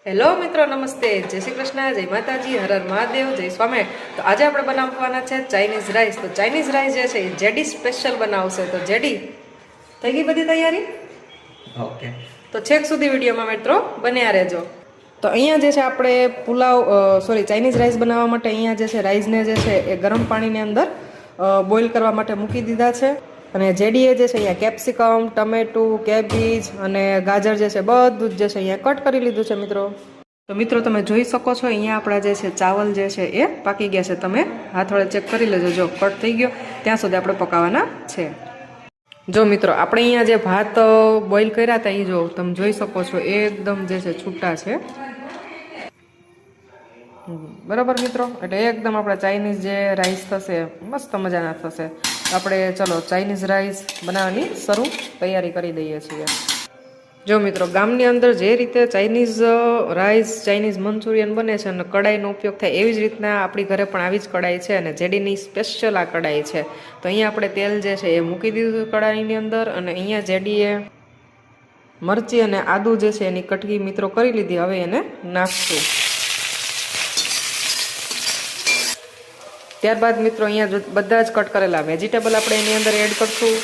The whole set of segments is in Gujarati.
હેલો મિત્રો, નમસ્તે, જય શ્રી કૃષ્ણ, જય માતાજી, હર હર મહાદેવ, જય સ્વામી. તો આજે આપણે બનાવવાના છે ચાઇનીઝ રાઈસ. તો ચાઇનીઝ રાઈસ જે છે એ જેડી સ્પેશિયલ બનાવશે. તો જેડી થઈ ગઈ બધી તૈયારી? ઓકે, તો છેક સુધી વિડીયોમાં મિત્રો બન્યા રહેજો. તો અહીંયા જે છે આપણે ચાઇનીઝ રાઈસ બનાવવા માટે અહીંયા જે છે રાઈસને જે છે એ ગરમ પાણીની અંદર બોઇલ કરવા માટે મૂકી દીધા છે. અને જેડીએ જે છે અહીંયા કેપ્સિકમ, ટમેટું, કેબીજ અને ગાજર જે છે બધું જ જે છે અહીંયા કટ કરી લીધું છે મિત્રો. તો મિત્રો તમે જોઈ શકો છો અહીંયા આપણા જે છે ચાવલ જે છે એ પાકી ગયા છે. તમે હાથ વડે ચેક કરી લેજો. જો કટ થઈ ગયો ત્યાં સુધી આપણે પકાવવાના છે. જો મિત્રો આપણે અહીંયા જે ભાત બોઇલ કર્યા હતા એ જો તમે જોઈ શકો છો એકદમ જે છે છૂટા છે. બરાબર મિત્રો, એટલે એકદમ આપણા ચાઇનીઝ જે રાઈસ થશે મસ્ત મજાના થશે. આપણે ચલો ચાઇનીઝ રાઈસ બનાવવાની તૈયારી કરી દઈએ છીએ. જો મિત્રો ગામની અંદર જે રીતે ચાઇનીઝ રાઈસ, ચાઇનીઝ મંચુરિયન બને છે અને કડાઈનો ઉપયોગ થાય એવી જ રીતના આપણી ઘરે પણ આવી જ કડાઈ છે અને જેડીની સ્પેશિયલ આ કડાઈ છે. તો અહીંયા આપણે તેલ જે છે એ મૂકી દીધું કડાઈની અંદર અને અહીંયા જેડીએ મરચી અને આદુ જે છે એની કટકી મિત્રો કરી લીધી. હવે એને નાખશું. ત્યારબાદ મિત્રો અહીંયા બધા જ કટ કરેલા વેજીટેબલ આપણે એની અંદર એડ કરશું.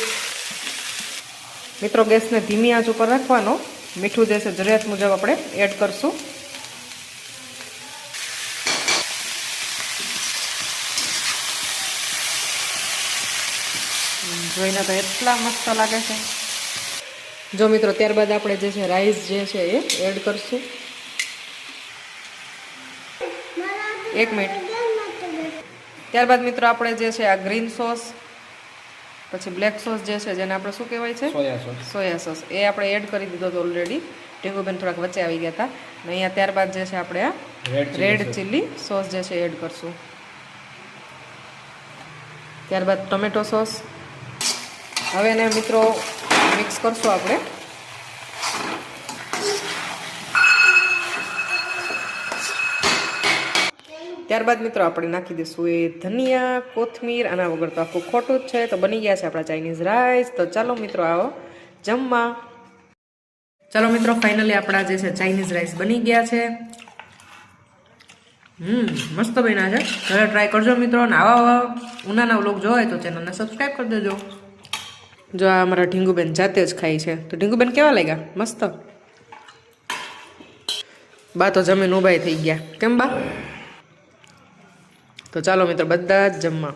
મિત્રો ગેસને ધીમી આંચ ઉપર રાખવાનો. મીઠું જે છે જરૂરિયાત મુજબ આપણે એડ કરશું. જોઈને તો એટલા મસ્ત લાગે છે. જો મિત્રો ત્યારબાદ આપણે જે છે રાઈસ જે છે એ એડ કરશું. 1 મિનિટ. ત્યારબાદ મિત્રો આપણે જે છે આ ગ્રીન સોસ, પછી બ્લેક સોસ જે છે જેને આપણે શું કહેવાય છે સોયા સોસ, એ આપણે એડ કરી દીધો હતો ઓલરેડી. ટીંગુબેન થોડાક વચ્ચે આવી ગયા હતા. અને અહીંયા ત્યારબાદ જે છે આપણે આ રેડ ચીલી સોસ જે છે એડ કરશું. ત્યારબાદ ટોમેટો સોસ. હવે એને મિત્રો મિક્સ કરશું આપણે. ત્યારબાદ મિત્રો આપણે નાખી દઈશું એ ધનિયા, કોથમીર. આના વગર તો આખું ખોટું જ છે. તો બની ગયા છે આપણા ચાઇનીઝ રાઈસ. તો ચાલો મિત્રો આવો જમવા. ચાલો મિત્રો ફાઇનલી આપણા જે છે ચાઇનીઝ રાઈસ બની ગયા છે. મસ્ત બન્યા છે. ઘરે ટ્રાય કરજો મિત્રો. અને આવા ઉનાના વ્લોગ જોવાય તો ચેનલને સબસ્ક્રાઈબ કરી દેજો. જો આ અમારા ઢીંગુબેન જાતે જ ખાઈ છે. તો ઢીંગુબેન કેવા લાગ્યા? મસ્ત. બા તો જમીન ઉભાઈ થઈ ગયા. કેમ બા? તો ચાલો મિત્રો બધા જ જમવા.